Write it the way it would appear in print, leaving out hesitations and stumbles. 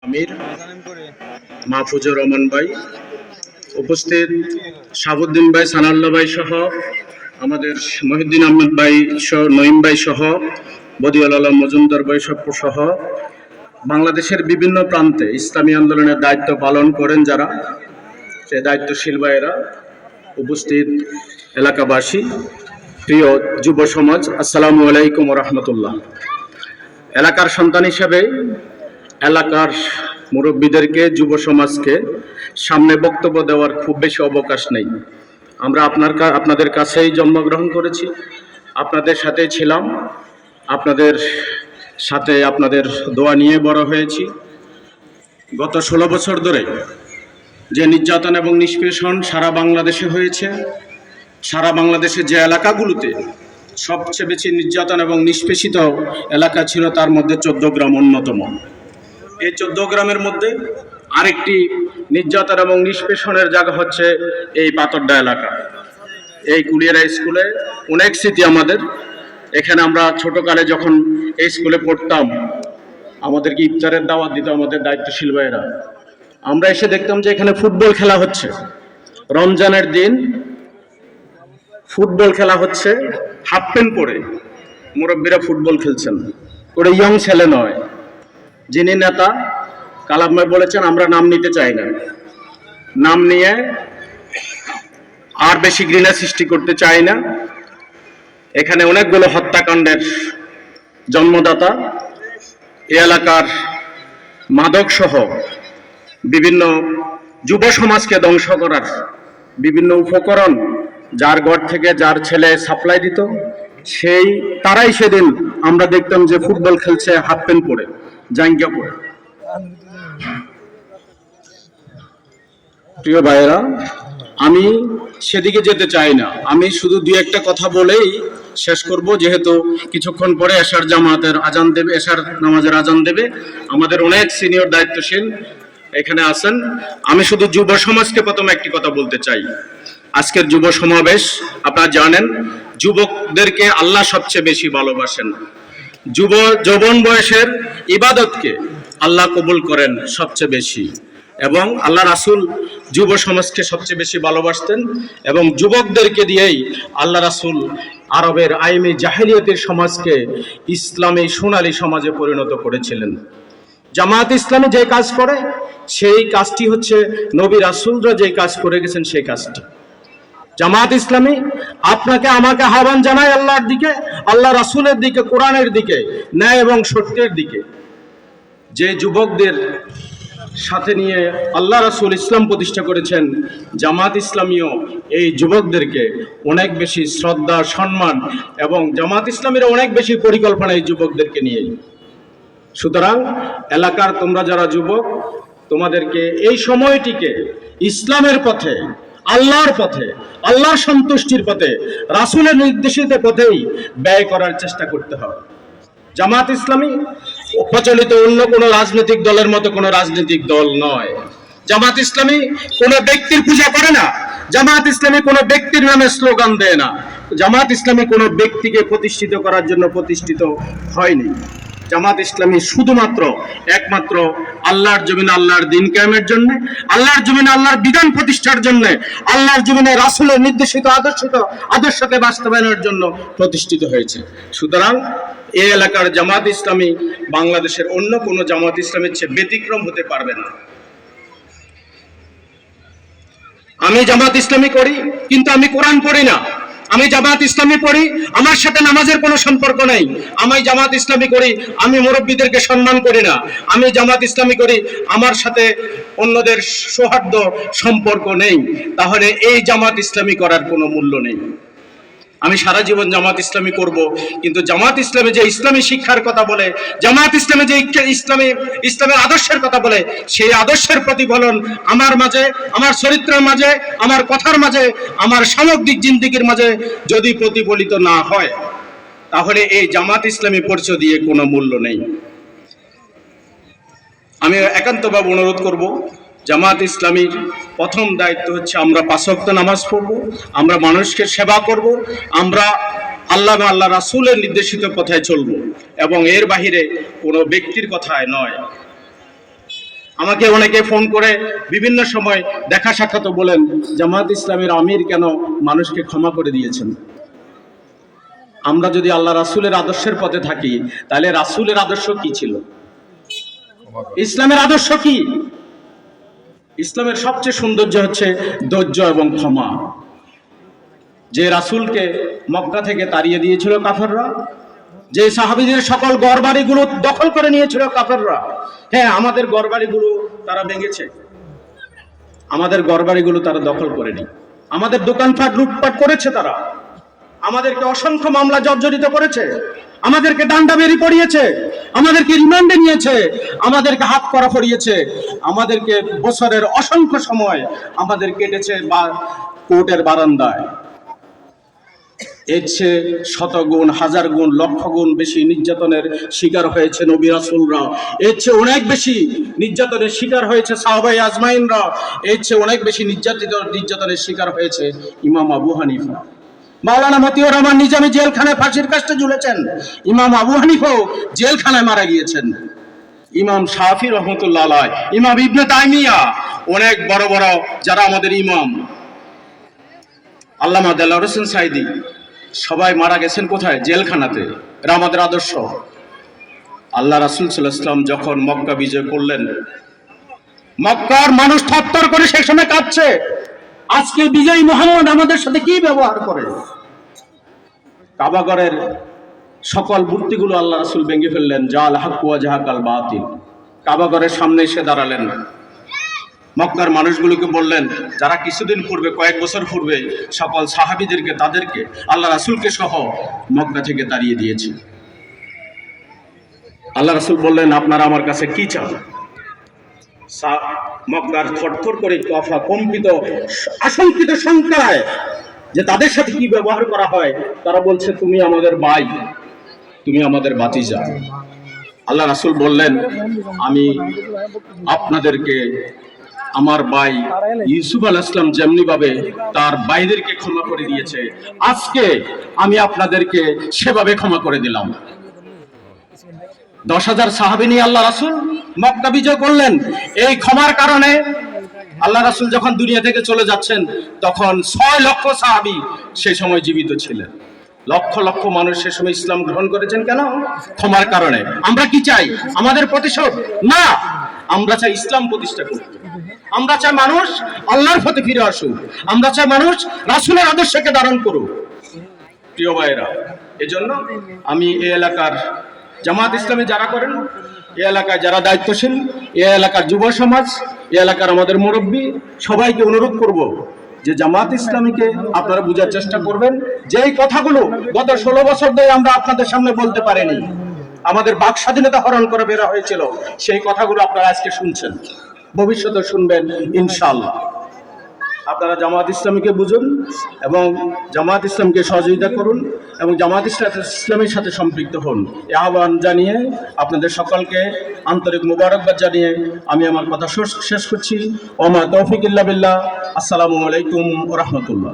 আমির মাহফুজুর রহমান ভাই, উপস্থিত শাহাবুদ্দিন ভাই, সানাউল্লাহ ভাই সহ আমাদের মহিউদ্দিন আহমেদ ভাই সহ, নঈম ভাই সহ, বদিউল আলম মজুমদার ভাই সহ বাংলাদেশের বিভিন্ন প্রান্তে ইসলামী আন্দোলনের দায়িত্ব পালন করেন যারা, সে দায়িত্বশীল ভাইয়েরা, উপস্থিত এলাকাবাসী, প্রিয় যুব সমাজ, আসসালামু আলাইকুম ওয়া রাহমাতুল্লাহ। এলাকার সন্তান হিসেবে এলাকার মুরব্বীদেরকে, যুব সমাজকে সামনে বক্তব্য দেওয়ার খুব বেশি অবকাশ নেই। আমরা আপনাদের কাছেই জন্মগ্রহণ করেছি, আপনাদের সাথেই ছিলাম, আপনাদের সাথে আপনাদের দোয়া নিয়ে বড় হয়েছি। গত 16 বছর ধরে যে নির্যাতন এবং নিষ্পেষণ সারা বাংলাদেশে হয়েছে, সারা বাংলাদেশের যে এলাকাগুলোতে সবচেয়ে বেশি নির্যাতন এবং নিষ্পেষিত এলাকা ছিল, তার মধ্যে 14 গ্রাম অন্যতম। এই 14 গ্রামের মধ্যে আরেকটি নির্যাতন এবং নিষ্পেষণের জায়গা হচ্ছে এই পাথরডা এলাকা। এই কুলিয়ারা স্কুলে অনেক স্মৃতি আমাদের। এখানে আমরা ছোটকালে যখন এই স্কুলে পড়তাম, আমাদেরকে ইফতারের দাওয়াত দিত আমাদের দায়িত্বশীল ভাইয়েরা। আমরা এসে দেখতাম যে এখানে ফুটবল খেলা হচ্ছে, রমজানের দিন ফুটবল খেলা হচ্ছে, হাফ প্যান্ট পরে মুরব্বীরা ফুটবল খেলছেন। ওরা ইয়ং ছেলে নয়। যিনি নেতা কালাম ভাই বলেছেন, আমরা নাম নিতে চাই না, নাম নিয়ে আর বেশি ঘৃণা সৃষ্টি করতে চাই না। এখানে অনেকগুলো হত্যাকাণ্ডের জন্মদাতা, এ এলাকার মাদক সহ বিভিন্ন যুব সমাজকে ধ্বংস করার বিভিন্ন উপকরণ যার ঘর থেকে যার ছেলে সাপ্লাই দিত, তারাই সেদিন আমরা দেখতাম যে ফুটবল খেলছে হাফ প্যান্ট পরে, জাঙ্গিয়া পরে। প্রিয় ভাইয়েরা, আমি সেদিকে যেতে চাই না, আমি শুধু দুই একটা কথা বলেই শেষ করব, যেহেতু কিছুক্ষণ পরে এশার জামাতের আজান দেবে, এশার নামাজের আজান দেবে। আমাদের অনেক সিনিয়র দায়িত্বশীল এখানে আছেন। আমি শুধু যুব সমাজকে প্রথমে একটি কথা বলতে চাই। আজকের যুব সমাবেশ, আপনারা জানেন যুবকদেরকে আল্লাহ সবচেয়ে বেশি ভালোবাসেন। যৌবন বয়সের ইবাদতকে আল্লাহ কবুল করেন সবচেয়ে বেশি, এবং আল্লাহ রাসূল যুব সমাজকে সবচেয়ে বেশি ভালোবাসতেন, এবং যুবকদেরকে দিয়েই আল্লাহ রাসূল আরবের আইমে জাহেলিয়াতের সমাজকে ইসলামী সোনালী সমাজে পরিণত করেছিলেন। জামাত ইসলামী যে কাজ করে, সেই কাজটি হচ্ছে নবী রাসূলরা যে কাজ করে গেছেন সেই কাজটি। জামাত ইসলামী আপনাকে আমাকে আহ্বান জানায় আল্লাহর দিকে, আল্লাহ রাসূলের দিকে, কোরআনের দিকে, ন্যায় এবং সত্যের দিকে। যে যুবকদের সাথে নিয়ে আল্লাহ রাসূল ইসলাম প্রতিষ্ঠা করেছেন, জামাত ইসলামীও এই যুবকদেরকে অনেক বেশি শ্রদ্ধা, সম্মান, এবং জামাত ইসলামীর অনেক বেশি পরিকল্পনা এই যুবকদেরকে নিয়ে। সুতরাং এলাকার তোমরা যারা যুবক, তোমাদেরকে এই সময়টিকে ইসলামের পথে, আল্লাহর পথে, আল্লাহর সন্তুষ্টির পথে, রাসূলের নির্দেশিত পথেই ব্যয় করার চেষ্টা করতে হবে। জামাত ইসলামী প্রচলিত অন্য কোনো রাজনৈতিক দলের মতো কোনো রাজনৈতিক দল নয়। জামাত ইসলামী কোনো ব্যক্তির পূজা করে না, জামাত ইসলামী কোনো ব্যক্তির নামে স্লোগান দেয় না, জামাত ইসলামী কোনো ব্যক্তিকে প্রতিষ্ঠিত করার জন্য প্রতিষ্ঠিত হয়নি। জামাত ইসলামী শুধুমাত্র একমাত্র আল্লাহর জমিনে আল্লাহর দ্বীন কায়েমের জন্য, আল্লাহর জমিনে আল্লাহর বিধান প্রতিষ্ঠার জন্য, আল্লাহর জমিনে রাসূলের নির্দেশিত আদর্শকে বাস্তবায়নের জন্য প্রতিষ্ঠিত হয়েছে। সুতরাং এই এলাকার জামাত ইসলামী বাংলাদেশের অন্য কোনো জামাত ইসলামের চেয়ে ব্যতিক্রম হতে পারবে না। আমি জামাত ইসলামী করি, কিন্তু আমি কোরআন পড়ি না। আমি জামাত ইসলামী পড়ি, আমার সাথে নামাজের কোনো সম্পর্ক নেই। আমি জামাত ইসলামী করি, আমি মুরব্বীদেরকে সম্মান করি না। আমি জামাত ইসলামী করি, আমার সাথে অন্যদের সৌহার্দ্য সম্পর্ক নেই। তাহলে এই জামাত ইসলামী করার কোনো মূল্য নেই। আমি সারা জীবন জামাত ইসলামী করব, কিন্তু জামাত ইসলামী যে ইসলামী শিক্ষার কথা বলে, জামাত ইসলামী যে ইসলামের আদর্শের কথা বলে, সেই আদর্শের প্রতিফলন আমার মাঝে, আমার চরিত্রের মাঝে, আমার কথার মাঝে, আমার সামগ্রিক জিন্দেগির মাঝে যদি প্রতিফলিত না হয়, তাহলে এই জামাত ইসলামী পরিচয় দিয়ে কোনো মূল্য নেই। আমি একান্তভাবে অনুরোধ করব, জামাত ইসলামীর প্রথম দায়িত্ব হচ্ছে আমরা 5 ওয়াক্ত নামাজ পড়ব, আমরা মানুষকে সেবা করব, আমরা আল্লাহ রাসূলের নির্দেশিত পথে চলব, এবং এর বাহিরে কোনো ব্যক্তির কথায় নয়। আমাকে অনেকে ফোন করে বিভিন্ন সময় দেখা সাক্ষাৎ বলেন, জামাত ইসলামের আমির কেন মানুষকে ক্ষমা করে দিয়েছেন? আমরা যদি আল্লাহ রাসূলের আদর্শের পথে থাকি, তাহলে রাসূলের আদর্শ কি ছিল? ইসলামের আদর্শ কি? ইসলামের সবচেয়ে সৌন্দর্য হচ্ছে ধৈর্য এবং ক্ষমা। যে রাসূলকে মক্কা থেকে তাড়িয়ে দিয়েছিল কাফেররা, যে সাহাবীদের সকল ঘরবাড়িগুলো দখল করে নিয়েছিল কাফেররা, হ্যাঁ আমাদের ঘরবাড়িগুলো তারা ভেঙেছে, আমাদের ঘরবাড়িগুলো তারা দখল করেনি, আমাদের দোকানপাট লুটপাট করেছে তারা, আমাদেরকে অসংখ্য মামলা জর্জরিত করেছে, আমাদেরকে ডান্ডা বেরি পড়িয়েছে, আমাদেরকে রিমান্ডে নিয়েছে, আমাদেরকে হাত করা পড়িয়েছে, আমাদেরকে বছরের অসংখ্য সময় আমাদের কেটেছে বা কোর্টের বারান্দায়। এর চেয়ে শতগুণ, হাজার গুণ, লক্ষ গুণ বেশি নির্যাতনের শিকার হয়েছে নবী রাসূলরা, এর চেয়ে অনেক বেশি নির্যাতনের শিকার হয়েছে সাহাবায়ে আজমাইনরা, এর চেয়ে অনেক বেশি নির্যাতনের শিকার হয়েছে ইমাম আবু হানিফা। মাওলানা মতিউর রহমান নিজামী জেলখানায় ফাঁসির কাস্টে ঝুলেছেন, ইমাম আবু হানিফাও জেলখানায় মারা গিয়েছেন। ইমাম শাফি রহমতুল্লাহ আলাইহি, ইমাম ইবনে তাইমিয়া, অনেক বড় বড় যারা আমাদের ইমাম, আল্লামা দেলোয়ার হোসেন সাঈদী, সবাই মারা গেছেন কোথায়? জেলখানাতে। এরা আমাদের আদর্শ। আল্লাহ রাসূল সাল্লাল্লাহু আলাইহি ওয়াসাল্লাম যখন মক্কা বিজয় করলেন, মক্কার মানুষ থরথর করে সেই সময় কাঁপছে, আজকে বিজয়ী মুহাম্মদ আমাদের সাথে কি ব্যবহার করে। কাবাগরের সকল মূর্তিগুলো আল্লাহ রাসূল ভেঙে ফেললেন, জাল হক ওয়া জাহাকাল বাতিল। কাবাগরের সামনে এসে দাঁড়ালেন, মক্কার মানুষগুলোকে বললেন, যারা কিছুদিন পূর্বে, কয়েক বছর পূর্বে সকল সাহাবীদেরকে, তাদেরকে, আল্লাহ রাসূলকে সহ মক্কা থেকে তাড়িয়ে দিয়েছে। আল্লাহ রাসূল বললেন, আপনারা আমার কাছে কি চান? মক্কার থরথর করে কফা কম্পিত, আশঙ্কিত শঙ্কায় যে তাদের সাথে কি ব্যবহার করা হয়, তারা বলছে, তুমি আমাদের ভাই, তুমি আমাদের ভাতিজা। আল্লাহ রাসূল বললেন, আমি আপনাদেরকে আমার ভাই ইউসুফ আলাইহিস সালাম যেমনি ভাবে তার ভাইদেরকে ক্ষমা করে দিয়েছে, আজকে আমি আপনাদেরকে সেভাবে ক্ষমা করে দিলাম। 10,000 সাহাবী নিয়ে আল্লাহ রাসূল মক্কা বিজয় করলেন। এই ক্ষমার কারণে আল্লাহ রাসূল যখন দুনিয়া থেকে চলে যাচ্ছেন, তখন 6 লক্ষ সাহাবী সেই সময় জীবিত ছিলেন। লক্ষ লক্ষ মানুষ সে সময় ইসলাম গ্রহণ করেছেন। কেন? ক্ষমার কারণে। আমরা কি চাই? আমাদের প্রতিশোধ না, আমরা চাই ইসলাম প্রতিষ্ঠা করতে। আমরা চাই মানুষ আল্লাহর পথে ফিরে আসুক, আমরা চাই মানুষ রাসূলের আদর্শকে ধারণ করুক। প্রিয় ভাইয়েরা, এজন্য আমি এই এলাকার জামাত ইসলামী যারা করেন, এই এলাকায় যারা দায়িত্বশীল, এই এলাকার যুব সমাজ, এই এলাকার আমাদের মুরব্বী, সবাইকে অনুরোধ করব যে জামাত ইসলামীকে আপনারা বোঝার চেষ্টা করবেন। যে এই কথাগুলো গত 16 বছর ধরে আমরা আপনাদের সামনে বলতে পারিনি, আমাদের বাক স্বাধীনতা হরণ করে বেরা হয়েছিল, সেই কথাগুলো আপনারা আজকে শুনছেন, ভবিষ্যতে শুনবেন ইনশাআল্লাহ। আপনারা জামাত ইসলামীকে বুঝুন এবং জামাত ইসলামকে সহযোগিতা করুন এবং জামাত ইসলামের সাথে সম্পৃক্ত হন। এই আহ্বান জানিয়ে আপনাদের সকলকে আন্তরিক মোবারকবাদ জানিয়ে আমি আমার কথা শেষ করছি। ওমা তৌফিক ইল্লা বিল্লাহ। আসসালামু আলাইকুম ওয়া রাহমাতুল্লাহ।